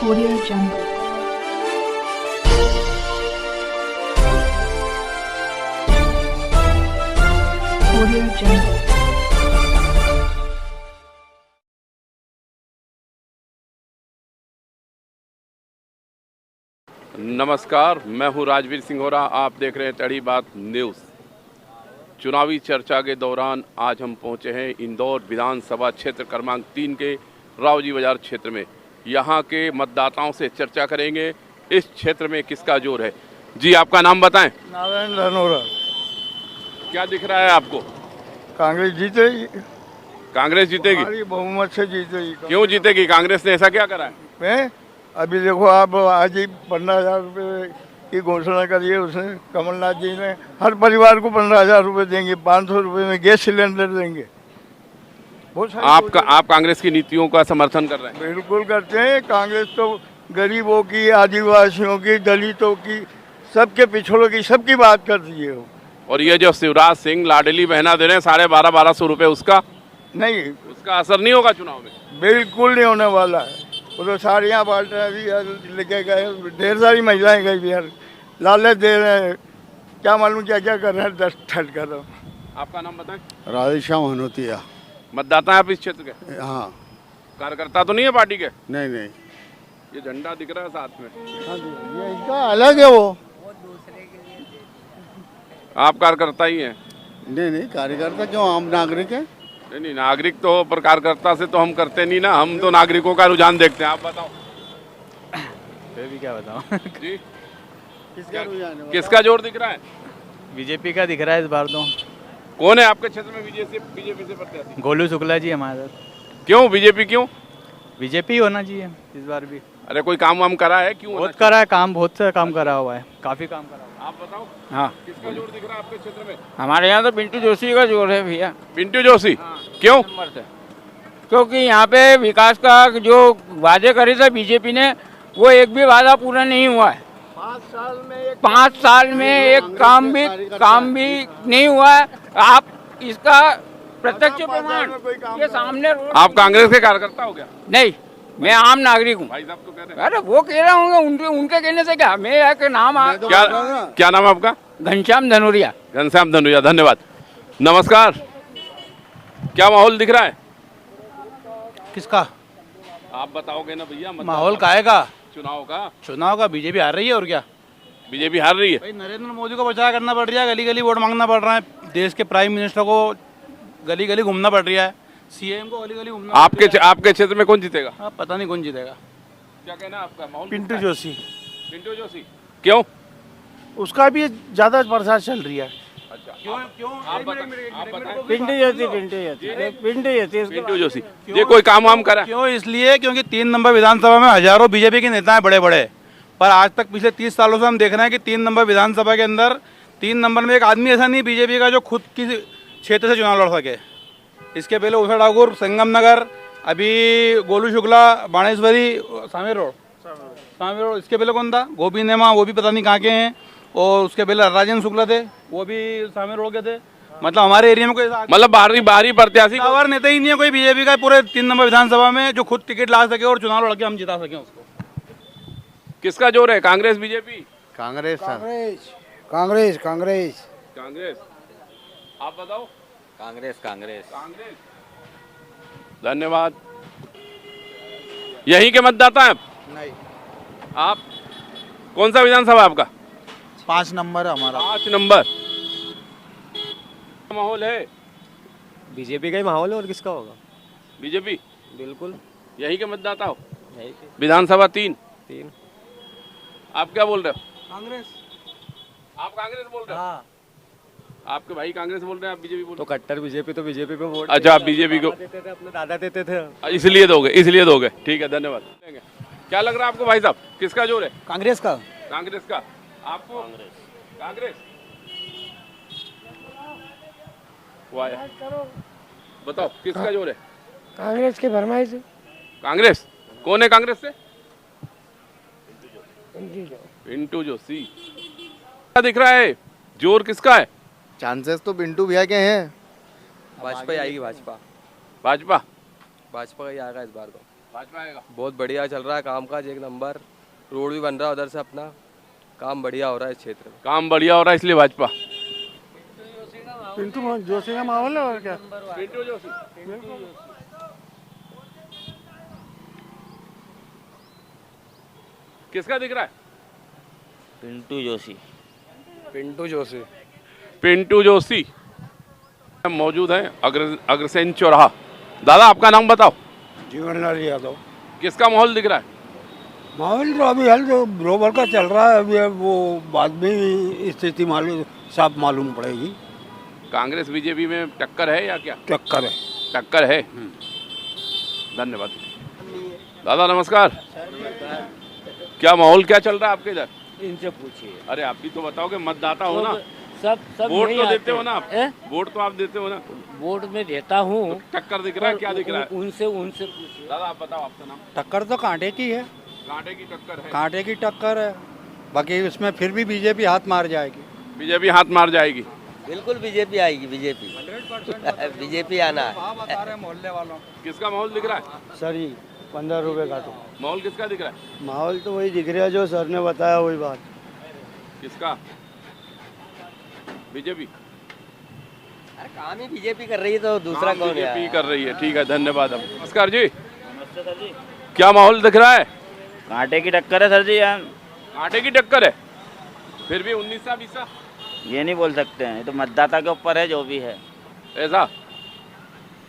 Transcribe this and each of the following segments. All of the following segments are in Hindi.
Audio Jungle. Audio Jungle. नमस्कार, मैं हूं राजवीर सिंघोरा। आप देख रहे हैं तड़ी बात न्यूज़। चुनावी चर्चा के दौरान आज हम पहुंचे हैं इंदौर विधानसभा क्षेत्र क्रमांक 3 के रावजी बाजार क्षेत्र में। यहां के मतदाताओं से चर्चा करेंगे इस क्षेत्र में किसका जोर है। जी, आपका नाम बताएं। नारायण धनोरा। क्या दिख रहा है आपको? कांग्रेस जीतेगी। कांग्रेस जीतेगी? हमारी बहुमत से जीतेगी। क्यों जीतेगी? कांग्रेस ने ऐसा क्या करा है? हैं? अभी देखो, आप आज ही 15,000 रुपये की घोषणा करी है उसने, कमलनाथ जी ने। हर परिवार को 15,000 रुपये देंगे, 500 रुपये में गैस सिलेंडर देंगे। बहुत सारी आप कांग्रेस की नीतियों का समर्थन कर रहे हैं? बिल्कुल करते हैं। कांग्रेस तो गरीबों की, आदिवासियों की, दलितों की, सबके पिछड़ों की, सबकी बात करती है वो। और ये जो शिवराज सिंह लाडली बहना दे रहे हैं 12,500 रुपये, उसका नहीं, उसका असर नहीं होगा चुनाव में? बिल्कुल नहीं होने वाला है। वो तो साड़ियाँ बांट रहे हैं, लेके गए, ढेर सारी महिलाएं गई बिहार, लालच दे रहे हैं, क्या मालूम क्या क्या कर रहे हैं, दस ठट कर रहे हैं। आपका नाम बताएं। राधेश्याम हनोतिया। मतदाता है आप इस क्षेत्र के? हाँ। कार्यकर्ता तो नहीं है पार्टी के? नहीं नहीं, ये झंडा दिख रहा है साथ में, ये इनका अलग है वो। आप कार्यकर्ता ही हैं? नहीं नहीं, कार्यकर्ता क्यों, आम नागरिक है। नहीं, नागरिक तो, पर कार्यकर्ता से तो हम करते नहीं ना, हम तो नागरिकों का रुझान देखते हैं। आप बताओ। मैं भी क्या बताऊं। जी, किसका रुझान है? किसका जोर दिख रहा है? बीजेपी का दिख रहा है इस बार तो। कौन है आपके क्षेत्र में बीजेपी से प्रत्याशी? गोलू शुक्ला जी हमारे साथ। क्यों बीजेपी? क्यों बीजेपी होना चाहिए इस बार भी। अरे कोई काम वाम करा है? क्यों बहुत करा है काम, बहुत से काम करा हुआ है, काफी काम करा हुआ है। आप बताओ। हाँ, किसका जोर दिख रहा है आपके क्षेत्र में? हमारे यहाँ तो पिंटू जोशी का जोर है भैया। पिंटू जोशी? क्यों? नंबर से। क्योंकि यहाँ पे विकास का जो वादे करे थे बीजेपी ने, वो एक भी वादा पूरा नहीं हुआ है। 5 साल में एक काम भी नहीं हुआ है। आप इसका प्रत्यक्ष प्रमाण ये सामने। आप कांग्रेस के कार्यकर्ता हो क्या? नहीं, मैं आम नागरिक हूँ। भाई साहब तो कह रहे हैं। अरे वो कह रहा हूँ, उनके कहने से क्या, मैं एक नाम क्या नाम है आपका? घनश्याम धनोरिया। घनश्याम धनुया, धन्यवाद। नमस्कार, क्या माहौल दिख रहा है? किसका आप बताओगे ना भैया। माहौल काहे का? चुनाव का। चुनाव का बीजेपी हार रही है और क्या। बीजेपी हार रही है? भाई नरेंद्र मोदी को बचाव करना पड़ रहा है, गली गली वोट मांगना पड़ रहा है, देश के प्राइम मिनिस्टर को गली गली घूमना पड़ रहा है, सीएम को गली गली घूमना। आपके क्षेत्र में कौन जीतेगा? हाँ, पता नहीं कौन जीतेगा। क्या कहना है आपका? माहौल पिंटू जोशी। पिंटू जोशी क्यों? उसका भी ज़्यादा बरसात चल रही है। अच्छा, क्यों क्यों? आप बताएं। पिंटू जोशी ये कोई काम वाम करा? क्यों? इसलिए क्योंकि 3 नंबर विधानसभा में हजारों बीजेपी के नेता हैं बड़े बड़े, पर आज तक पिछले 30 सालों से हम देख रहे हैं कि 3 नंबर विधानसभा के अंदर 3 नंबर में एक आदमी ऐसा नहीं बीजेपी का जो खुद की क्षेत्र से चुनाव लड़ सके। इसके पहले उषा ठाकुर संगम नगर, अभी गोलू शुक्ला बाणेश्वरी सामेर रोड। इसके पहले कौन था? गोपी नेमा, वो भी पता नहीं कहाँ के हैं। और उसके पहले राजेंद्र शुक्ला थे, वो भी सामेर रोड के थे। मतलब हमारे एरिया में कोई मतलब बाहरी प्रत्याशी और नेता ही नहीं है कोई बीजेपी का पूरे 3 नंबर विधानसभा में जो खुद टिकट ला सके और चुनाव लड़के हम जिता सके उसको। किसका जोर है? कांग्रेस बीजेपी? कांग्रेस सर। कांग्रेस कांग्रेस कांग्रेस। आप बताओ। कांग्रेस। कांग्रेस। धन्यवाद। यहीं के मतदाता हैं? नहीं। आप कौन सा विधानसभा आपका? 5 नंबर हमारा। 5 नंबर। माहौल है? बीजेपी का ही माहौल है, और किसका होगा? बीजेपी? बिल्कुल यहीं के मतदाता हो? यही विधानसभा 3। आप क्या बोल रहे हो? कांग्रेस। आप कांग्रेस बोल रहे हो? हाँ। आपके भाई कांग्रेस बोल रहे हैं, आप बीजेपी बोल तो रहे कट्टर बीजेपी, तो बीजेपी पे वोट। अच्छा, आप बीजेपी को देते थे, अपने दादा देते थे। इसलिए दोगे। ठीक है, धन्यवाद। क्या लग रहा है आपको भाई साहब, किसका जोर है? कांग्रेस का। कांग्रेस का। आपको? कांग्रेस। बताओ किसका जोर है? कांग्रेस की फरमाइश। कांग्रेस। कौन है कांग्रेस से? पिंटू जोशी। क्या दिख रहा है? जोर किसका है? चांसेस तो पिंटू भैया के हैं। भाजपा ही आएगी, भाजपा भाजपा का ही आएगा इस बार तो। भाजपा आएगा। बहुत बढ़िया चल रहा है, काम काज एक नंबर, रोड भी बन रहा है उधर से, अपना काम बढ़िया हो रहा है इस क्षेत्र में। काम बढ़िया हो रहा है इसलिए भाजपा। पिंटू जोशी का माहौल है और क्या। पिंटू जोशी। किसका दिख रहा है? पिंटू जोशी। पिंटू जोशी। पिंटू जोशी मौजूद है अग्रसेन चौराहा। दादा आपका नाम बताओ। जीवनलाल यादव। किसका माहौल दिख रहा है? माहौल तो अभी हाल जो बरोबर का चल रहा है, अभी वो बाद में स्थिति मालूम साफ मालूम पड़ेगी। कांग्रेस बीजेपी में टक्कर है या क्या? टक्कर है। टक्कर है। धन्यवाद। दादा नमस्कार। क्या माहौल क्या चल रहा है आपके इधर? इनसे पूछिए। अरे आप भी तो बताओगे, मतदाता हो ना, सब वोट यही तो आते देते हो ना आप? हैं। वोट तो आप देते हो ना? वोट में देता हूँ। तो टक्कर दिख रहा है, क्या दिख रहा है? उनसे पूछिए। दादा आप बताओ आपका नाम। टक्कर तो कांटे की है, कांटे की टक्कर है। कांटे की टक्कर है। बाकी उसमें फिर भी बीजेपी हाथ मार जाएगी। बीजेपी हाथ मार जाएगी। बिल्कुल बीजेपी आएगी। बीजेपी बीजेपी आना है। मोहल्ले वालों किसका माहौल दिख रहा है? सर जी 15 रुपए का तो माहौल किसका दिख रहा है? माहौल तो वही दिख रहा है जो सर ने बताया, वही बात। किसका? बीजेपी। अरे काम ही बीजेपी कर रही है तो दूसरा कौन है? बीजेपी कर रही है। ठीक है, धन्यवाद। हम नमस्कार जी। नमस्ते सर जी। क्या माहौल दिख रहा है? कांटे की टक्कर है सर जी। यार कांटे की टक्कर है, फिर भी 19-20 ये नहीं बोल सकते हैं, ये तो मतदाता के ऊपर है जो भी है। ऐसा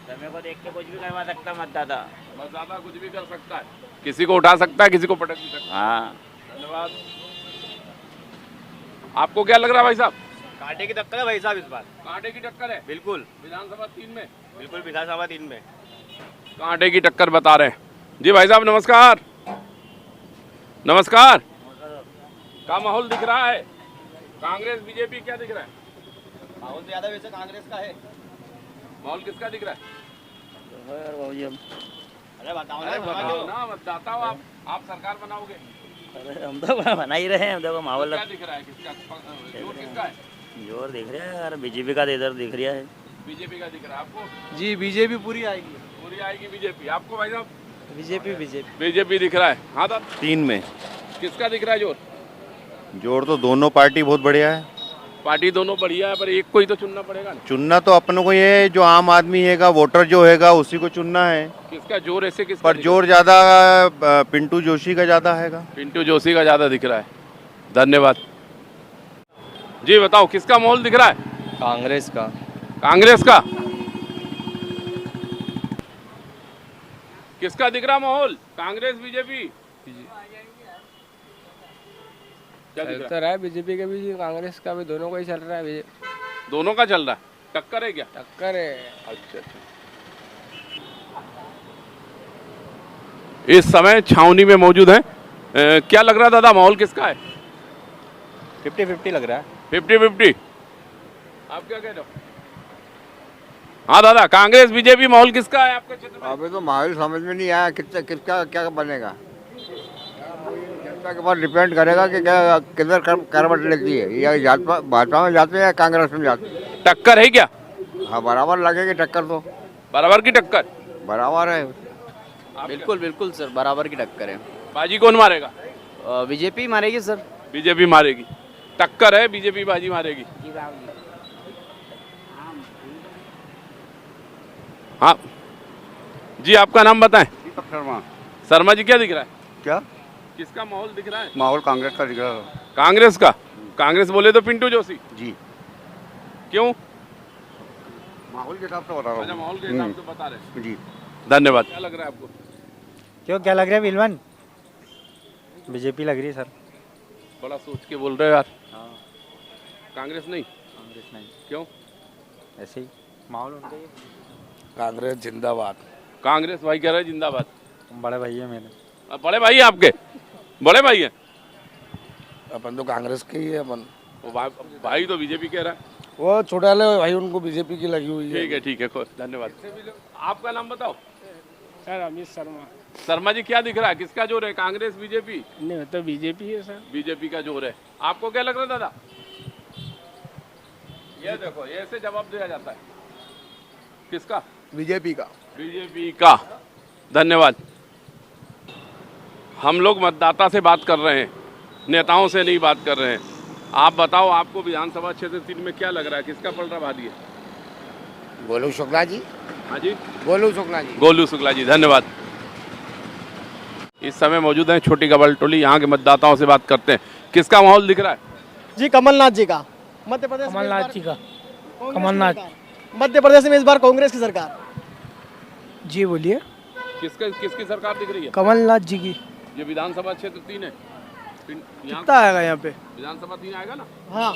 समय को देख के कुछ भी करवा सकता मतदाता। मतदाता कुछ भी कर सकता है, किसी को उठा सकता है, किसी को पटक भी सकता है। हाँ धन्यवाद। आपको क्या लग रहा है भाई साहब? कांटे की टक्कर है भाई साहब इस बार। कांटे की टक्कर है बिल्कुल विधानसभा 3 में। बिल्कुल विधानसभा 3 में कांटे की टक्कर बता रहे हैं जी। भाई साहब नमस्कार। नमस्कार। क्या माहौल दिख रहा है? कांग्रेस बीजेपी क्या दिख रहा है? माहौल तो ज्यादा वैसे कांग्रेस का है। माहौल किसका दिख रहा है? अरे बताओ अरे बताओ ना, मतदाता हो आप सरकार बनाओगे। अरे हम तो बना ही रहे हैं। देखो माहौल क्या दिख रहा है? किसका जोर किसका है? जोर दिख रहा है यार, बीजेपी का इधर दिख रहा है। बीजेपी का दिख रहा है आपको? जी बीजेपी पूरी आएगी। पूरी आएगी बीजेपी। आपको भाई साहब? बीजेपी बीजेपी दिख रहा है। हाँ दादा 3 में किसका दिख रहा है जोर? जोर तो दोनों पार्टी बहुत बढ़िया है। पार्टी दोनों बढ़िया है, पर एक को ही तो चुनना पड़ेगा ना। चुनना तो अपनों को ये है, जो आम आदमी हैगा, वोटर जो हैगा, उसी को चुनना है। किसका जोर ऐसे किसका पर दिख जोर ज्यादा पिंटू जोशी का ज्यादा हैगा। रहा है? पिंटू जोशी का ज्यादा दिख रहा है। धन्यवाद जी। बताओ किसका माहौल दिख रहा है? कांग्रेस का। कांग्रेस का। किसका दिख रहा माहौल? कांग्रेस बीजेपी? क्या दिख रहा है? रहा है बीजेपी का भी, कांग्रेस का भी, दोनों का ही चल रहा है। दोनों का चल रहा है। टक्कर है क्या? टक्कर है। अच्छा। इस समय छावनी में मौजूद है। क्या लग रहा है दादा, माहौल किसका है? 50-50 लग रहा है। 50-50। आप क्या कह रहे हो? हाँ दादा, कांग्रेस बीजेपी माहौल किसका है आपके क्षेत्र में? अभी तो माहौल समझ में नहीं आया, किसका क्या बनेगा। जनता के ऊपर डिपेंड करेगा कि क्या किधर करवट लेती है, या भाजपा में जाते हैं या कांग्रेस में जाते हैं। टक्कर है क्या? हाँ बराबर लगेगी टक्कर तो। बराबर की टक्कर? बराबर है। बिल्कुल बिल्कुल सर, बराबर की टक्कर है। बाजी कौन मारेगा? बीजेपी मारेगी सर। बीजेपी मारेगी। टक्कर है, बीजेपी बाजी मारेगी। हाँ जी, आपका नाम बताएं। दीपक शर्मा। शर्मा जी क्या दिख रहा है? क्या किसका माहौल दिख रहा है? माहौल कांग्रेस का दिख रहा है। कांग्रेस का। कांग्रेस बोले तो पिंटू जोशी। जी क्यों? माहौल के हिसाब से बता अच्छा, माहौल के हिसाब से बता रहे हैं। जी धन्यवाद। क्या लग रहा है आपको? क्यों क्या लग रहा है विलवन? बीजेपी लग रही है सर। बड़ा सोच के बोल रहे हो यार। कांग्रेस नहीं? कांग्रेस नहीं, क्यों? ऐसे ही माहौल उनका ही। कांग्रेस जिंदाबाद। कांग्रेस भाई कह रहे हैं जिंदाबाद। बड़े भाई है मेरे। बड़े भाई हैं आपके? बड़े भाई हैं? अपन तो कांग्रेस के ही है अपन। वो भाई तो बीजेपी कह रहा है। वो छोटे वाले भाई उनको बीजेपी की लगी हुई है। ठीक है धन्यवाद। आपका नाम बताओ। सर अमित शर्मा। शर्मा जी क्या दिख रहा है? किसका जोर है? कांग्रेस बीजेपी? नहीं तो बीजेपी है सर। बीजेपी का जोर है। आपको क्या लग रहा है दादा? ये देखो, ये ऐसे जवाब दिया जाता है। किसका? बीजेपी का। बीजेपी का। धन्यवाद। हम लोग मतदाता से बात कर रहे हैं, नेताओं से नहीं बात कर रहे हैं। आप बताओ, आपको विधानसभा क्षेत्र 3 में क्या लग रहा है, किसका पलड़ा भारी है? गोलू शुक्ला जी। हाँ जी, गोलू शुक्ला जी। गोलू शुक्ला जी, धन्यवाद। इस समय मौजूद हैं छोटी गबल टोली, यहाँ के मतदाताओं से बात करते हैं। किसका माहौल दिख रहा है? जी कमलनाथ जी का, मध्य प्रदेश में कमलनाथ जी का। कांग्रेस कमलनाथ। की सरकार। मध्य प्रदेश में इस बार कांग्रेस की सरकार। जी बोलिए। किसकी सरकार दिख रही है? कमलनाथ जी की। ये विधानसभा क्षेत्र 3 है, यहाँ कितना आएगा यहाँ पे? विधानसभा 3 आएगा ना? हाँ,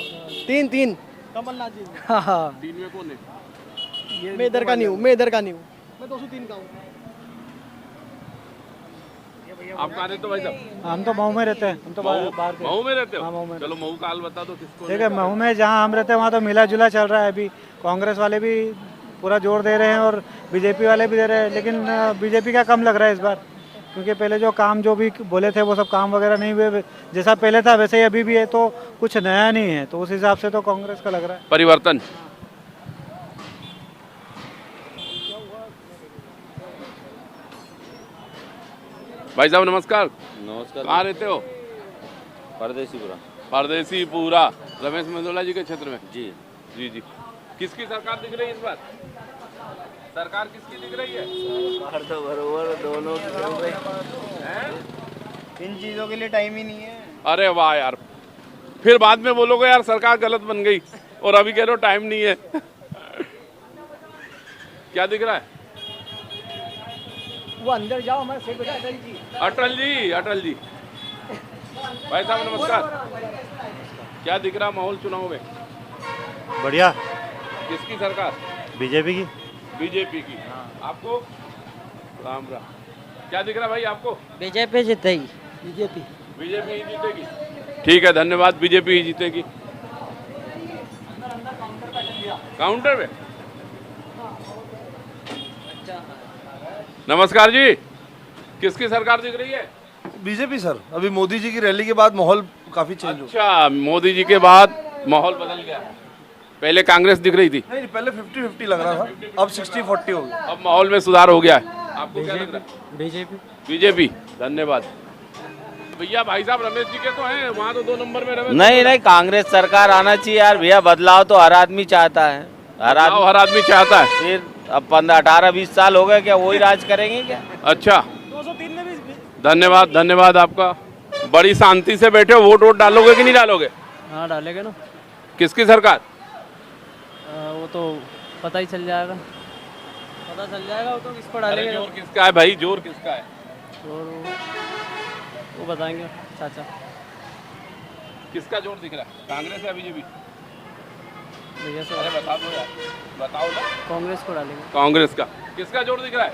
तीन कमलनाथ जी। हाँ हाँ, 3 में कौन है? मैं इधर का नहीं हूँ, मैं 203 का हूँ। आप कहाँ रहते हो भाई साहब? हम तो मऊ में रहते हैं, हम तो बाहर के। मऊ में रहते हाँ, हो? मऊ में। चलो मऊ का हाल बता दो किसको। ठीक है, मऊ में जहाँ हम रहते हैं वहाँ तो मिला जुला चल रहा है। अभी कांग्रेस वाले भी पूरा जोर दे रहे हैं और बीजेपी वाले भी दे रहे हैं, लेकिन बीजेपी का कम लग रहा है इस बार, क्योंकि पहले जो काम जो भी बोले थे वो सब काम वगैरह नहीं हुए। जैसा पहले था वैसे ही अभी भी है, तो कुछ नया नहीं है, तो उस हिसाब से तो कांग्रेस का लग रहा है परिवर्तन। भाई साहब नमस्कार। नमस्कार। कहाँ रहते हो? परदेसीपुरा। परदेसीपुरा, रमेश मेंदोला जी के क्षेत्र में। जी जी जी। किसकी सरकार दिख रही है इस बार? सरकार किसकी दिख रही है? सरकार तो बरोबर दोनों की चल रही है। इन चीजों के लिए टाइम ही नहीं है। अरे वाह यार, फिर बाद में बोलोगे यार सरकार गलत बन गई, और अभी कह रहे हो टाइम नहीं है। क्या दिख रहा है? वो अंदर जाओ, हमारे सेठ बैठा अटल जी। अटल जी, अटल जी। भाई साहब नमस्कार। क्या दिख रहा माहौल चुनाव में? बढ़िया। किसकी सरकार? बीजेपी की। बीजेपी की। आपको? राम राम। क्या दिख रहा भाई आपको? बीजेपी जीतेगी। बीजेपी बीजेपी ही जीतेगी। ठीक है, धन्यवाद। बीजेपी ही जीतेगी। काउंटर पे। नमस्कार जी, किसकी सरकार दिख रही है? BJP sir. अभी मोदी जी की रैली के बाद माहौल काफी चेंज हो गया। अच्छा, मोदी जी के बाद माहौल बदल गया। पहले कांग्रेस दिख रही थी। नहीं, पहले 50-50 लग रहा था, अब 60-40 हो गया। अब माहौल में सुधार हो गया है। आपको क्या लग रहा है? बीजेपी। बीजेपी, धन्यवाद। भैया भाई साहब रमेश जी के तो हैं, वहाँ तो 2 नंबर में रमेश। नहीं, कांग्रेस सरकार आना चाहिए यार भैया। बदलाव तो हर आदमी चाहता है। हर आदमी चाहता है। फिर अब 15-18-20 साल हो गए, क्या वही राज करेंगे क्या? अच्छा, 203 में भी। धन्यवाद, धन्यवाद आपका। बड़ी शांति से बैठे हो, वोट डालोगे कि नहीं डालोगे? हाँ डालेगा ना। किसकी सरकार? वो तो पता ही चल जाएगा। पता चल जाएगा वो तो किसको अरे डालेगा। जोर किसका है भाई, जोर किसका है? और वो बताएंगे चाचा। किसका जोर दिख रहा है, कांग्रेस या बीजेपी? भैया से अरे बता दो यार, बताओ ना। कांग्रेस को डालेंगे। कांग्रेस का। किसका जोर दिख रहा है?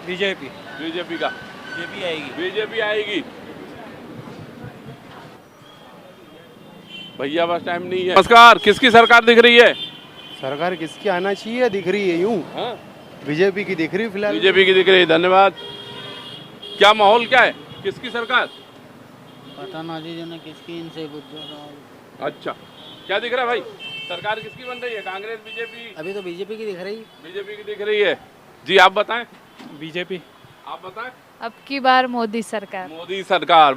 बीजेपी। बीजेपी का। बीजेपी आएगी। बीजेपी आएगी। भैया बस टाइम नहीं है। नमस्कार, किसकी सरकार दिख रही है? सरकार किसकी आना चाहिए दिख रही है यूं। हाँ? बीजेपी की दिख रही है फिलहाल। बीजेपी की दिख रही है, धन्यवाद। क्या माहौल क्या है, किसकी सरकार? पता ना जी ने किसकी, इनसे पूछो। अच्छा, क्या दिख रहा है भाई, सरकार किसकी बन रही है? कांग्रेस, बीजेपी? अभी तो बीजेपी की दिख रही। बीजेपी की दिख रही है। जी आप बताएं। बीजेपी। आप बताएं। अब की बार मोदी सरकार। मोदी सरकार।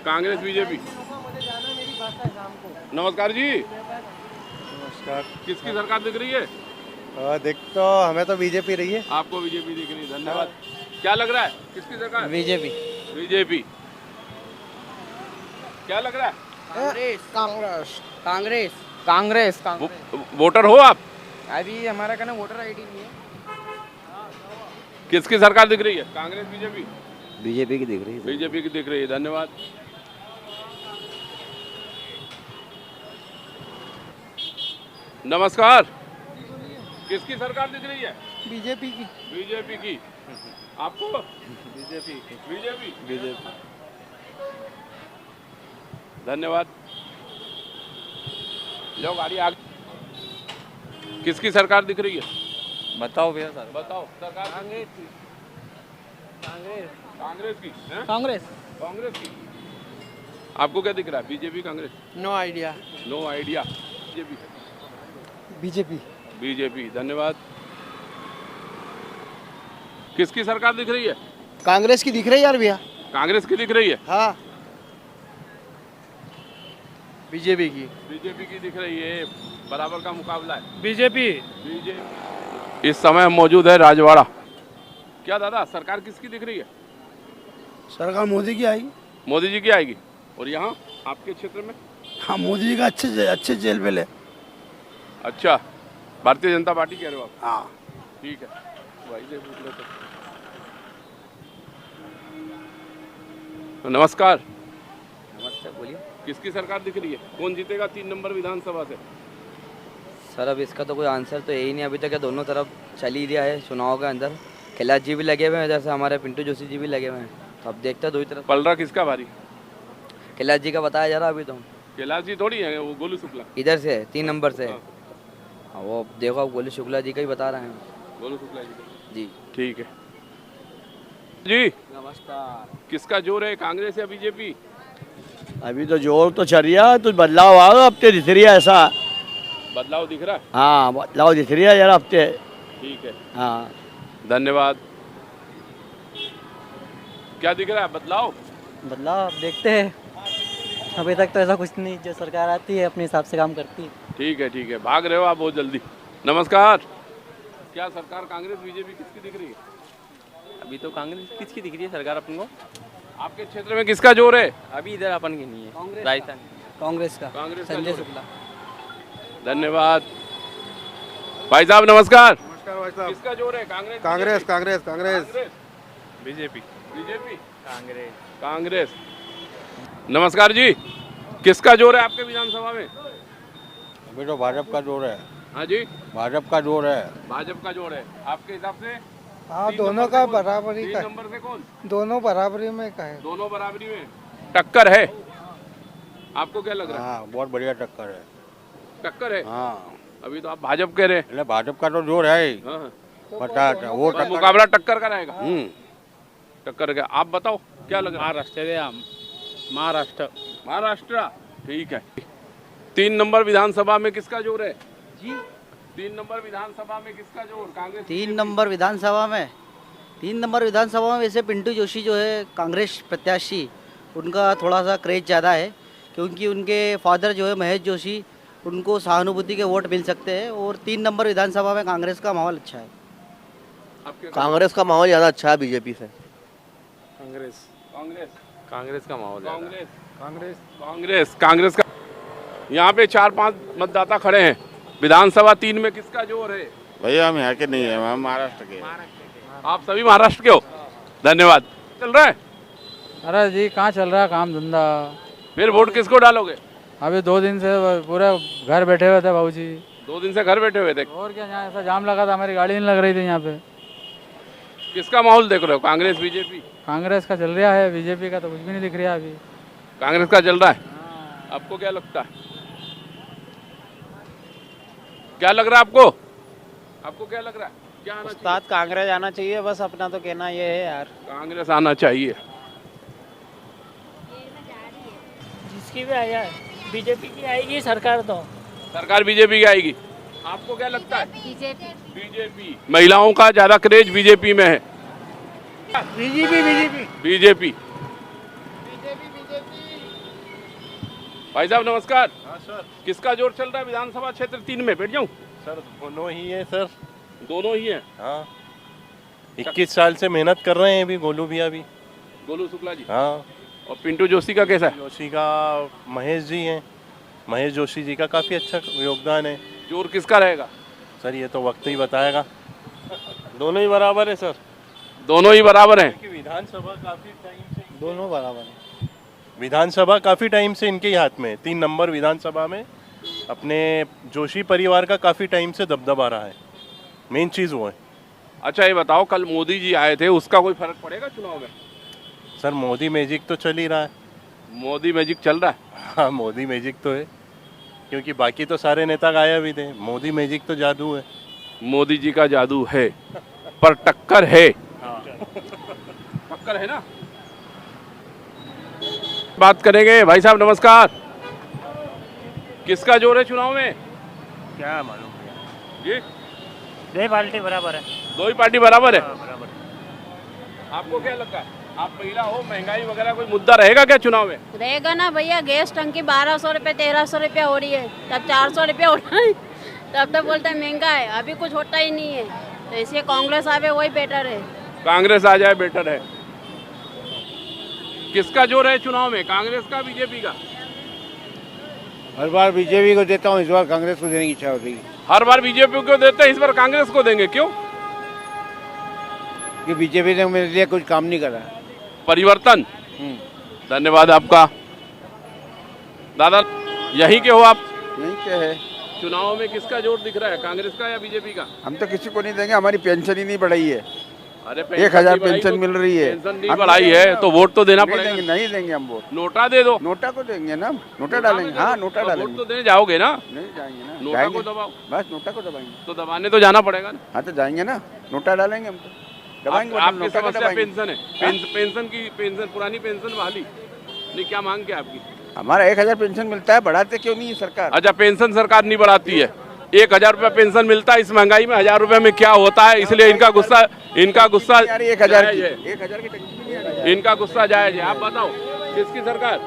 कांग्रेस, बीजेपी। नमस्कार जी। नमस्कार। किसकी सरकार दिख रही है? देख तो हमें तो बीजेपी रही है। आपको बीजेपी दिख रही है, धन्यवाद। क्या लग रहा है, किसकी सरकार? बीजेपी। बीजेपी। क्या लग रहा है? कांग्रेस। कांग्रेस। कांग्रेस। कांग्रेस। वोटर हो आप? अभी हमारा कहना वोटर आईडी नहीं है। किसकी सरकार दिख रही है, कांग्रेस, बीजेपी? बीजेपी की दिख रही है। बीजेपी की दिख रही है, धन्यवाद। नमस्कार, किसकी सरकार दिख रही है? बीजेपी की। बीजेपी की। आपको? बीजेपी। बीजेपी। बीजेपी, धन्यवाद। लो गाड़ी आगे। किसकी सरकार दिख रही है? बताओ भैया सर। बताओ। सरकार कांग्रेस की। कांग्रेस। कांग्रेस की है? कांग्रेस। कांग्रेस की। आपको क्या दिख रहा है, BJP, Congress? No idea. No idea. BJP. BJP. BJP, धन्यवाद। किसकी सरकार दिख रही है? कांग्रेस की दिख रही है यार भैया। कांग्रेस की दिख रही है? हाँ। बीजेपी की। बीजेपी की दिख रही है। बराबर का मुकाबला है। बीजेपी। इस समय हम मौजूद है राजवाड़ा। क्या दादा, सरकार किसकी दिख रही है? सरकार मोदी की आएगी। मोदी जी की आएगी। और यहाँ आपके क्षेत्र में? हाँ, मोदी जी का अच्छे जेल पे ले। अच्छा, भारतीय जनता पार्टी कह रहे हो आप? हाँ। ठीक है, भाई से पूछ लेते। नमस्कार। नमस्ते, बोलिए। किसकी सरकार दिख रही है? कौन जीतेगा 3 नंबर विधानसभा से? सर अब इसका तो कोई आंसर तो यही नहीं, अभी तक दोनों तरफ चल ही रहा है चुनाव के अंदर। कैलाश जी भी लगे हुए हैं, इधर से हमारे पिंटू जोशी जी भी लगे हुए हैं, तो अब देखते हैं दो ही तरफ। पलड़ा किसका भारी? कैलाश जी का बताया जा रहा अभी तो। कैलाश जी थोड़ी है, वो गोलू शुक्ला इधर से है, 3 नंबर से है। हाँ, वो देखो आप गोलू शुक्ला जी का ही बता रहे हैं। गोलू शुक्ला जी जी। ठीक है जी। नमस्कार। किसका जोर है, कांग्रेस या बीजेपी? अभी तो जोर तो चल रहा है, तो बदलाव आ अब दिख रही है ऐसा। बदलाव दिख रहा है? हाँ, बदलाव दिख रही है यार अब। ठीक है, हाँ, धन्यवाद। क्या दिख रहा है बदलाव? बदलाव अब देखते हैं, अभी तक तो ऐसा कुछ नहीं। जो सरकार आती है अपने हिसाब से काम करती है। ठीक है, भाग रहे हो आप बहुत जल्दी। नमस्कार। क्या सरकार कांग्रेस बीजेपी किसकी दिख रही है? अभी तो कांग्रेस किसकी दिख रही है सरकार अपन को? आपके क्षेत्र में किसका जोर है? अभी इधर अपन की नहीं है, राजस्थान। कांग्रेस का। कांग्रेस का संजय जोर है। शुक्ला। धन्यवाद। भाई साहब नमस्कार। नमस्कार भाई साहब। किसका जोर है? कांग्रेस कांग्रेस BJP? कांग्रेस कांग्रेस बीजेपी। कांग्रेस। कांग्रेस। नमस्कार जी। किसका जोर है आपके विधानसभा में? अभी तो भाजपा का जोर है। हाँ जी, भाजपा का जोर है। भाजपा का जोर है। आपके हिसाब से? हाँ, 3 दोनों नंबर का से कौन? बराबरी 3 का। नंबर से कौन? दोनों बराबरी में का है। दोनों बराबरी में टक्कर है। आपको क्या लग रहा है? हाँ, बहुत बढ़िया टक्कर है। टक्कर है? हाँ, अभी तो आप भाजपा कह रहे हैं। એટલે भाजपा का तो जोर है ही। हाँ, पता वो तो मुकाबला टक्कर का रहेगा। टक्कर का। आप बताओ क्या लग रहा है? महाराष्ट्र। महाराष्ट्र। ठीक है। 3 नंबर विधानसभा में किसका जोर है जी। 3 नंबर विधानसभा में किसका जोर? कांग्रेस? 3 नंबर विधानसभा में 3 नंबर विधानसभा में वैसे पिंटू जोशी जो है कांग्रेस प्रत्याशी, उनका थोड़ा सा क्रेज ज़्यादा है, क्योंकि उनके फादर जो है महेश जोशी, उनको सहानुभूति के वोट मिल सकते हैं। और 3 नंबर विधानसभा में कांग्रेस का माहौल अच्छा है। कांग्रेस का माहौल ज़्यादा अच्छा है बीजेपी से। कांग्रेस। कांग्रेस। कांग्रेस का माहौल है। कांग्रेस का। यहाँ पे 4-5 मतदाता खड़े हैं। विधानसभा 3 में किसका जोर है? भैया हम यहाँ के नहीं है, हम महाराष्ट्र के। आप सभी महाराष्ट्र के हो? धन्यवाद। चल रहा है? अरे जी, कहाँ चल रहा है काम धंधा? फिर वोट किसको डालोगे? अभी 2 दिन से पूरा घर बैठे हुए थे बाबूजी। 2 दिन से घर बैठे हुए थे। और क्या, यहाँ ऐसा जाम लगा था, हमारी गाड़ी नहीं लग रही थी यहाँ पे। किसका माहौल देख रहे हो? कांग्रेस बीजेपी? कांग्रेस का चल रहा है, बीजेपी का तो कुछ भी नहीं दिख रहा अभी। कांग्रेस का चल रहा है। आपको क्या लगता है? क्या लग रहा है आपको? आपको क्या लग रहा है? क्या आना चाहिए? कांग्रेस आना चाहिए, बस अपना तो कहना ये है यार। कांग्रेस आना चाहिए। जिसकी भी आया बीजेपी की आएगी सरकार तो। सरकार बीजेपी की आएगी। आपको क्या लगता है? बीजेपी। बीजेपी। महिलाओं का ज्यादा क्रेज बीजेपी में है। बीजेपी। भाई साहब नमस्कार। हाँ सर। किसका जोर चल रहा है विधानसभा क्षेत्र 3 में? बैठ जाऊं? सर दोनों ही है सर। दोनों ही हैं। हाँ, 21 साल से मेहनत कर रहे हैं अभी गोलू भैया भी। गोलू शुक्ला जी। हाँ, और पिंटू जोशी का कैसा है? जोशी का महेश जी हैं। महेश जोशी जी का काफ़ी अच्छा योगदान है। जोर किसका रहेगा? सर ये तो वक्त ही बताएगा। दोनों ही बराबर है सर। दोनों ही बराबर हैं। विधानसभा काफ़ी टाइम से दोनों बराबर है। विधानसभा काफ़ी टाइम से इनके ही हाथ में है। 3 नंबर विधानसभा में अपने जोशी परिवार का काफ़ी टाइम से दबदबा रहा है। मेन चीज़ वो है। अच्छा ये बताओ, कल मोदी जी आए थे, उसका कोई फर्क पड़ेगा चुनाव में? सर मोदी मैजिक तो चल ही रहा है। मोदी मैजिक चल रहा है। हाँ, मोदी मैजिक तो है, क्योंकि बाकी तो सारे नेता गायब ही थे। मोदी मैजिक तो जादू है। मोदी जी का जादू है, पर टक्कर है। टक्कर है ना। बात करेंगे। भाई साहब नमस्कार। किसका जोर है चुनाव में? क्या मालूम जी? 2 पार्टी बराबर है। 2 ही पार्टी बराबर है। आपको क्या लगता है, आप महिला हो, महंगाई वगैरह कोई मुद्दा रहेगा क्या चुनाव में? रहेगा ना भैया, गैस टंकी 1200 रुपये 1300 रुपये हो रही है, तब 400 रुपये हो रहा है, तब तो बोलता है महंगा है, अभी कुछ होता ही नहीं है, तो इसलिए कांग्रेस आवे वही बेटर है। कांग्रेस आ जाए बेटर है। किसका जोर है चुनाव में, कांग्रेस का बीजेपी का? हर बार बीजेपी को देता हूँ, इस बार कांग्रेस को देने की इच्छा हो रही है। हर बार बीजेपी को देते हैं, इस बार कांग्रेस को देंगे, क्यों? कि बीजेपी ने मेरे लिए कुछ काम नहीं करा। परिवर्तन। धन्यवाद आपका। दादा यहीं के हो आप? यहीं के है। चुनाव में किसका जोर दिख रहा है, कांग्रेस का या बीजेपी का? हम तो किसी को नहीं देंगे, हमारी पेंशन ही नहीं बढ़ाई है। अरे 1000 पेंशन मिल रही है, पेंशन नहीं बढ़ाई है तो वोट तो देना पड़ेगा। नहीं देंगे हम वोट। नोटा दे दो। नोटा को देंगे ना, नोटा डालेंगे। हाँ नोटा डालेंगे। वोट तो देने जाओगे ना? नहीं जाएंगे ना, नोटा को दबाओ। बस नोटा को दबाएंगे। तो दबाने तो जाना पड़ेगा ना। हाँ तो जाएंगे ना, नोटा डालेंगे हम तो दबाएंगे। आपकी समस्या पेंशन है, पेंशन की पेंशन, पुरानी पेंशन बहाली नहीं, क्या मांग क्या आपकी? हमारा 1000 पेंशन मिलता है, बढ़ाते क्यों नहीं है सरकार? अच्छा, पेंशन सरकार नहीं बढ़ाती है। 1000 रुपया पेंशन मिलता है, इस महंगाई में 1000 रुपए में क्या होता है, इसलिए इनका गुस्सा 1000 जायज है। इनका गुस्सा जायज है। आप बताओ किसकी सरकार?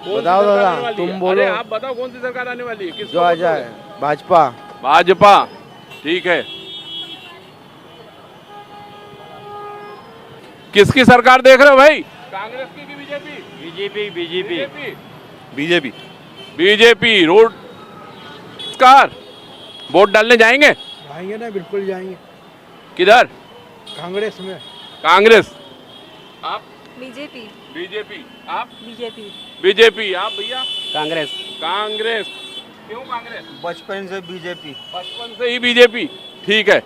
बताओ दादा, तुम बोलो। अरे आप बताओ कौन सी सरकार आने वाली है? जो आ जाए, भाजपा। भाजपा, ठीक है। किसकी सरकार देख रहे हो भाई, कांग्रेस की कि BJP? BJP BJP BJP BJP. Road car vote डालने जाएंगे? जाएंगे ना, बिल्कुल जाएंगे। किधर? कांग्रेस में। कांग्रेस। आप? बीजेपी। बीजेपी। आप? बीजेपी। बीजेपी। आप भैया? कांग्रेस। कांग्रेस। क्यों कांग्रेस? बचपन से बीजेपी। बचपन से ही बीजेपी, ठीक है।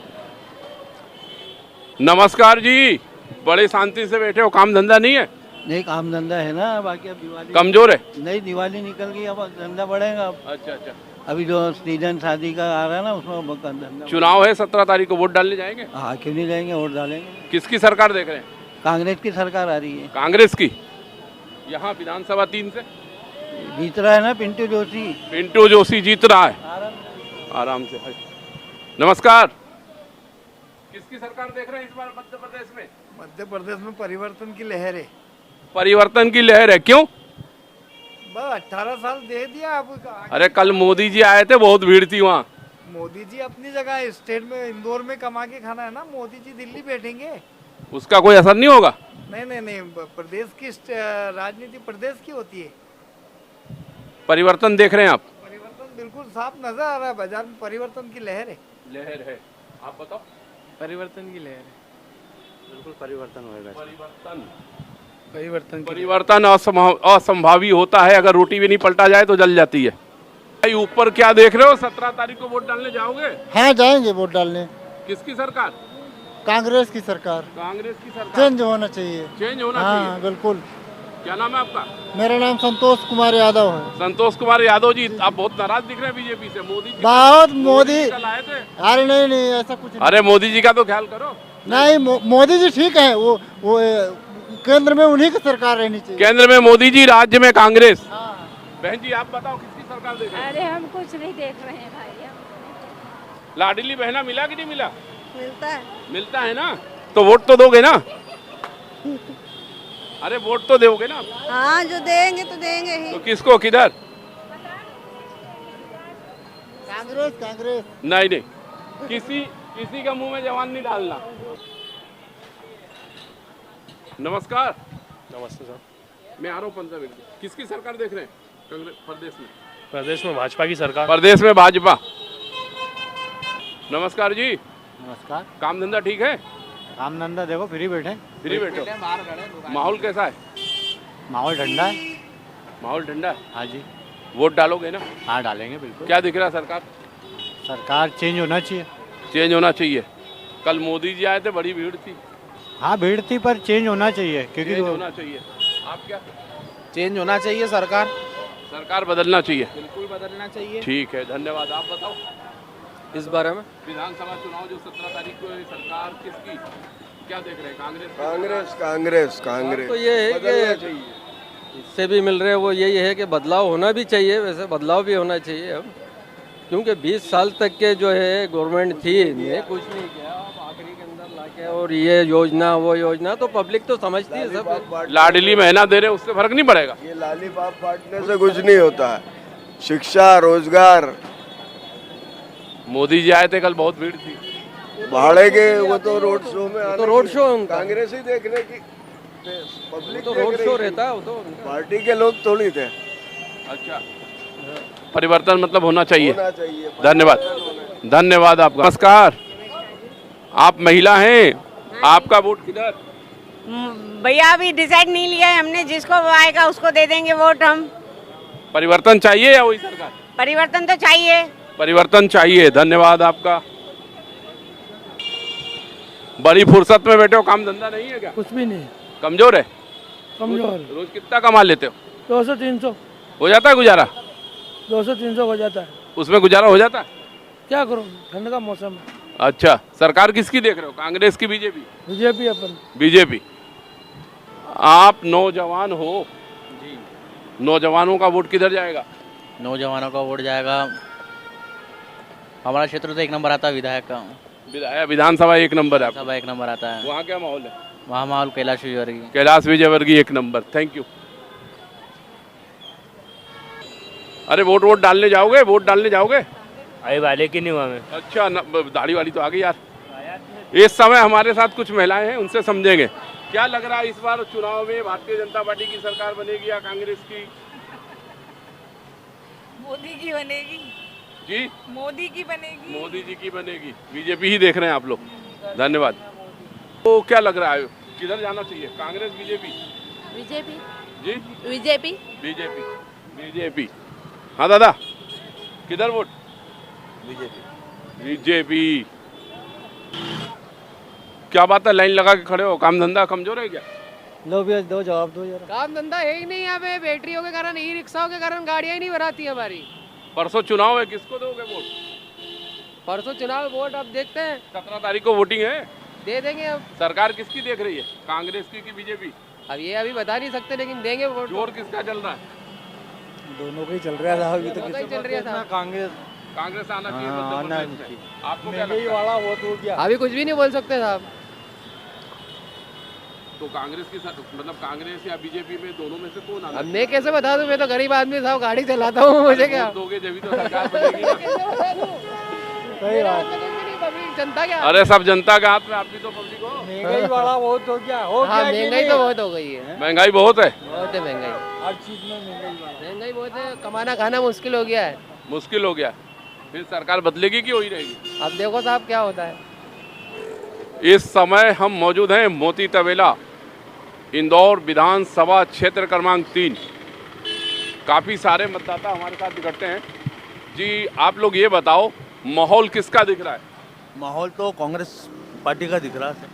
नमस्कार जी, बड़े शांति से बैठे हो, काम धंधा नहीं है? नहीं, काम धंधा है ना, बाकी अब दिवाली कमजोर है? नहीं, दिवाली निकल गई, अब धंधा बढ़ेगा। अच्छा अच्छा। अभी जो सीजन शादी का आ रहा है ना, उसमें धंधा। चुनाव है 17 तारीख को, वोट डालने जाएंगे? हाँ, क्यों नहीं जाएंगे, वोट डालेंगे। किसकी सरकार देख रहे हैं? कांग्रेस की सरकार आ रही है। कांग्रेस की। यहाँ विधानसभा 3 से जीत रहा है ना पिंटू जोशी। पिंटू जोशी जीत रहा है आराम से। नमस्कार, किसकी सरकार देख रहे हैं इस बार मध्य प्रदेश में? मध्य प्रदेश में परिवर्तन की लहर है। परिवर्तन की लहर है, क्यों? बस 18 साल दे दिया अब। अरे कल मोदी जी आए थे, बहुत भीड़ थी वहाँ। मोदी जी अपनी जगह स्टेट में, इंदौर में कमा के खाना है ना, मोदी जी दिल्ली बैठेंगे, उसका कोई असर नहीं होगा? नहीं, प्रदेश की राजनीति प्रदेश की होती है। परिवर्तन देख रहे हैं आप? परिवर्तन बिल्कुल साफ नजर आ रहा है, बाजार में परिवर्तन की लहर है। लहर है। आप बताओ। परिवर्तन की लहर है, बिल्कुल परिवर्तन होएगा। परिवर्तन असंभावी होता है, अगर रोटी भी नहीं पलटा जाए तो जल जाती है। भाई ऊपर क्या देख रहे हो, 17 तारीख को वोट डालने जाओगे? हाँ जाएंगे वोट डालने। किसकी सरकार? कांग्रेस की सरकार। कांग्रेस की सरकार। चेंज होना चाहिए। चेंज होना हाँ, चाहिए, बिल्कुल। क्या नाम है आपका? मेरा नाम संतोष कुमार यादव है। संतोष कुमार यादव जी, आप बहुत नाराज दिख रहे हैं बीजेपी से। मोदी जी बहुत मोदी कल आए थे। अरे नहीं ऐसा कुछ नहीं। अरे मोदी जी का तो ख्याल करो। नहीं, मोदी जी ठीक है, वो केंद्र में उन्हीं की सरकार रहनी चाहिए। केंद्र में मोदी जी, राज्य में कांग्रेस। बहन जी आप बताओ किसकी सरकार देख रहे हैं? अरे हम कुछ नहीं देख रहे हैं भाई। लाडली बहना मिला कि नहीं मिला? मिलता है। मिलता है ना, तो वोट तो दोगे ना? अरे वोट तो दोगे ना? हाँ, जो देंगे तो देंगे ही। तो किसको, किधर? कांग्रेस। नहीं, किसी का मुंह में जवान नहीं डालना। नमस्कार। नमस्ते सर। मैं आ रहा हूँ 15 मिनट। किसकी सरकार देख रहे हैं कांग्रेस प्रदेश में? प्रदेश में भाजपा की सरकार। प्रदेश में भाजपा। नमस्कार जी। नमस्कार। काम धंधा ठीक है? काम धंधा देखो, फ्री बैठे। फ्री बैठो। माहौल कैसा है? माहौल ठंडा है। माहौल ठंडा है। हाँ जी। वोट डालोगे ना? हाँ डालेंगे बिल्कुल। क्या दिख रहा है सरकार? सरकार चेंज होना चाहिए। चेंज होना चाहिए। कल मोदी जी आए थे, बड़ी भीड़ थी। हाँ भीड़ थी, पर चेंज होना चाहिए, क्योंकि चेंज होना चाहिए। आप क्या? चेंज होना चाहिए, सरकार बदलना चाहिए। बिल्कुल बदलना चाहिए। ठीक है, धन्यवाद। आप बताओ इस बारे में। विधानसभा चुनाव जो 17 तारीख को है, सरकार किसकी, क्या देख रहे हैं? तो ये है कि इससे भी मिल रहे हैं, वो यही है कि बदलाव होना भी चाहिए, वैसे बदलाव भी होना चाहिए अब, क्योंकि 20 साल तक के जो है गवर्नमेंट थी, ने कुछ नहीं किया, अब आखिरी के अंदर लाके और ये योजना वो योजना तो पब्लिक तो समझती है सब। लाडली महीना दे रहे हैं, उससे फर्क नहीं पड़ेगा। ये लालीपाप बांटने से कुछ नहीं होता है। शिक्षा, रोजगार। मोदी जी आए थे कल, बहुत भीड़ थी। भाड़े के वो तो रोड शो में तो रोड शो उनका कांग्रेस ही देखने की पब्लिक तो रोड शो रहता है वो तो पार्टी के लोग थोड़ी थे। अच्छा, परिवर्तन मतलब होना चाहिए। होना चाहिए। धन्यवाद, धन्यवाद आपका। नमस्कार, आप महिला हैं, आपका वोट किधर? भैया अभी डिसाइड नहीं लिया है हमने, जिसको आएगा उसको दे देंगे वोट हम। परिवर्तन चाहिए या वही सरकार? परिवर्तन तो चाहिए। परिवर्तन चाहिए, धन्यवाद आपका। बड़ी फुर्सत में बैठे हो, काम धंधा नहीं है क्या? कुछ भी नहीं, कमजोर है? कमजोर। रोज कितना कमा लेते हो? 200-300, हो जाता है गुजारा? 200-300 हो जाता है। उसमें गुजारा हो जाता है? क्या करूँ, ठंड का मौसम है। अच्छा, सरकार किसकी देख रहे हो, कांग्रेस की बीजेपी? बीजेपी अपन। बीजेपी। आप नौजवान हो जी, नौजवानों का वोट किधर जाएगा? नौजवानों का वोट जाएगा, हमारा क्षेत्र तो 1 नंबर आता है विधायक का। विधानसभा 1 नंबर है, सभा 1 नंबर आता है। वहाँ क्या माहौल है? वहाँ माहौल Kailash Vijayvargiya. Kailash Vijayvargiya 1 number. Thank you. अरे वोट डालने जाओगे? वोट डालने जाओगे? अरे वाले की नहीं हुआ मैं। अच्छा, दाढ़ी वाली तो आ गई यार। इस समय हमारे साथ कुछ महिलाएं हैं, उनसे समझेंगे क्या लग रहा है इस बार चुनाव में भारतीय जनता पार्टी की सरकार बनेगी या कांग्रेस की? मोदी की बनेगी जी, मोदी की बनेगी। मोदी जी की बनेगी। बीजेपी ही देख रहे हैं आप लोग, धन्यवाद। तो क्या लग रहा है किधर जाना चाहिए, कांग्रेस बीजेपी? बीजेपी जी, बीजेपी बीजेपी बीजेपी। हाँ दादा, किधर वोट? बीजेपी। बीजेपी। क्या बात है, लाइन लगा के खड़े हो, काम धंधा कमजोर है क्या? लो भैया, दो जवाब दो यार। काम धंधा है ही नहीं यहाँ पे, बैटरियों के कारण, ई रिक्शाओं के कारण गाड़ियाँ ही नहीं भराती हमारी। परसों चुनाव है, किसको दोगे वोट? परसों चुनाव वोट अब देखते हैं। 17 तारीख को वोटिंग है, दे देंगे। अब सरकार किसकी देख रही है, कांग्रेस की बीजेपी? अब ये अभी बता नहीं सकते, लेकिन देंगे वोट। जोर किसका चल रहा है? दोनों का ही चल रहा था अभी तो। दोनों का ही चल रहा था। कांग्रेस आना चाहिए। आना चाहिए। आपको क्या लगता है? वाला वो तो क्या? अभी कुछ भी नहीं बोल सकते साहब। तो कांग्रेस की मतलब कांग्रेस या बीजेपी में, दोनों में से कौन आना? अब मैं कैसे बता दूं, मैं तो गरीब आदमी साहब, गाड़ी चलाता हूँ, मुझे क्या? दोगे जब तो सरकार बनेगी ना। सही बात। जनता क्या? अरे सब जनता के हाथ में, आप भी तो पब्लिक हो। महंगाई वाला वो तो क्या हो? हाँ, महंगाई तो बहुत हो गई है। महंगाई बहुत है, बहुत है महंगाई। हर चीज में महंगाई बहुत है, कमाना खाना मुश्किल हो गया है। मुश्किल हो गया। फिर सरकार बदलेगी कि वही रहेगी? अब देखो साहब क्या होता है। इस समय हम मौजूद हैं मोती तबेला, इंदौर विधानसभा क्षेत्र क्रमांक 3। काफ़ी सारे मतदाता हमारे साथ इकट्ठे हैं। जी, आप लोग ये बताओ, माहौल किसका दिख रहा है? माहौल तो कांग्रेस पार्टी का दिख रहा है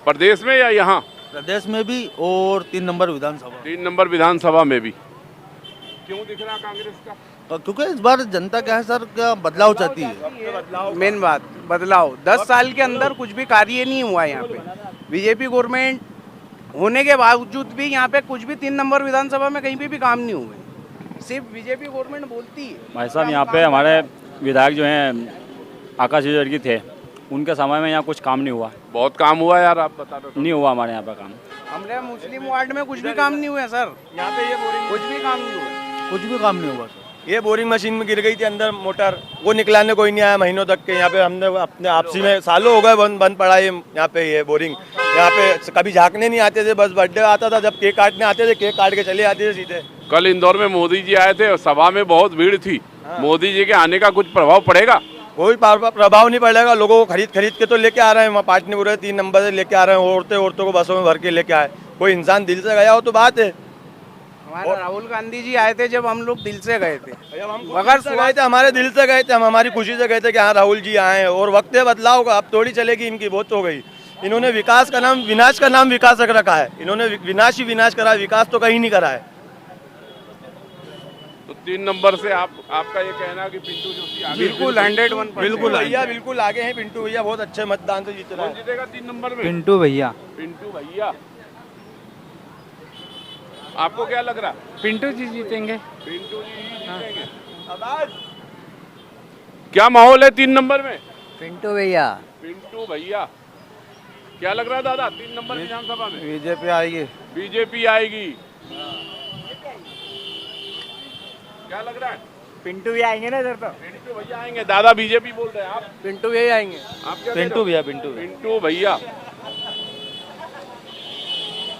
प्रदेश में या यहाँ? प्रदेश में भी और 3 नंबर विधानसभा। 3 नंबर विधानसभा में भी। क्यों दिख रहा कांग्रेस का? क्योंकि इस बार जनता क्या है सर, क्या बदलाव चाहती है। मेन बात बदलाव। 10 साल के अंदर कुछ भी कार्य नहीं हुआ यहाँ पे। बीजेपी गवर्नमेंट होने के बावजूद भी यहाँ पे कुछ भी 3 नंबर विधानसभा में कहीं पे भी काम नहीं हुए। सिर्फ बीजेपी गवर्नमेंट बोलती है। भाई साहब, यहाँ पे हमारे विधायक जो हैं आकाश विजयवर्गीय थे, उनके समय में यहाँ कुछ काम नहीं हुआ। बहुत काम हुआ यार, आप बता दो। नहीं हुआ हमारे यहाँ पे काम। हमारे मुस्लिम वार्ड में कुछ भी काम नहीं हुआ सर। यहाँ पे ये बोरिंग कुछ भी काम नहीं हुआ। कुछ भी काम नहीं हुआ सर। ये बोरिंग मशीन में गिर गई थी अंदर मोटर, वो निकलाने कोई नहीं आया महीनों तक के। यहाँ पे हमने अपने आपसी में सालों हो गए बंद पड़ा है यहाँ पे ये बोरिंग। यहाँ पे कभी झाँकने नहीं आते थे, बस बर्थडे आता था जब केक काटने आते थे, केक काट के चले आते थे सीधे। कल इंदौर में मोदी जी आए थे और सभा में बहुत भीड़ थी। मोदी जी के आने का कुछ प्रभाव पड़ेगा? कोई प्रभाव नहीं पड़ेगा। लोगों को खरीद के तो लेके आ रहे हैं, पार्टी ने पूरे 3 नंबर से लेके आ रहे हैं। औरतों को बसों में भर के लेके आए। कोई इंसान दिल से गया हो तो बात है। हमारे राहुल गांधी जी आए थे जब हम लोग दिल से गए थे। मगर गए थे, हमारे दिल से गए थे, हम हमारी खुशी से गए थे कि हाँ राहुल जी आए हैं। और वक्त है बदलाव का, अब थोड़ी चलेगी इनकी, बहुत हो गई। इन्होंने विकास का नाम, विनाश का नाम विकास रख रखा है। इन्होंने विनाश ही विनाश करा, विकास तो कहीं नहीं करा है। तो 3 नंबर से आपका ये कहना कि पिंटू जोशी आगे? बिल्कुल 101%। बिल्कुल भैया, बिल्कुल आगे हैं पिंटू भैया, बहुत अच्छे मतदान से जीत रहा है। कौन जीतेगा 3 नंबर में? पिंटू भैया। पिंटू भैया। आपको क्या लग रहा? पिंटू जी जीतेंगे। पिंटू जी जीतेंगे। क्या माहौल है 3 नंबर में? पिंटू भैया। पिंटू भैया। क्या लग रहा है दादा 3 नंबर विधानसभा में? बीजेपी आएगी। बीजेपी आएगी। क्या लग रहा है? पिंटू भी आएंगे ना इधर तो। पिंटू भैया आएंगे। दादा बीजेपी बोल रहे हैं, आप? पिंटू भी आएंगे। आप क्या पिंटू भैया, पिंटू भैया।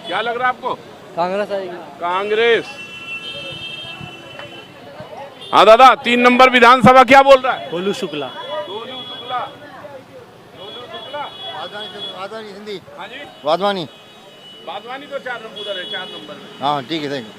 क्या लग रहा है आपको? कांग्रेस आएगी। कांग्रेस। हाँ दादा 3 नंबर विधानसभा क्या बोल रहा है? गोलू शुक्ला। गोलू शुक्ला। वाधवानी हिंदी। हाँ जी वाधवानी। बागवानी तो 4 नंबर है, 4 नंबर में। हाँ ठीक है, थैंक यू।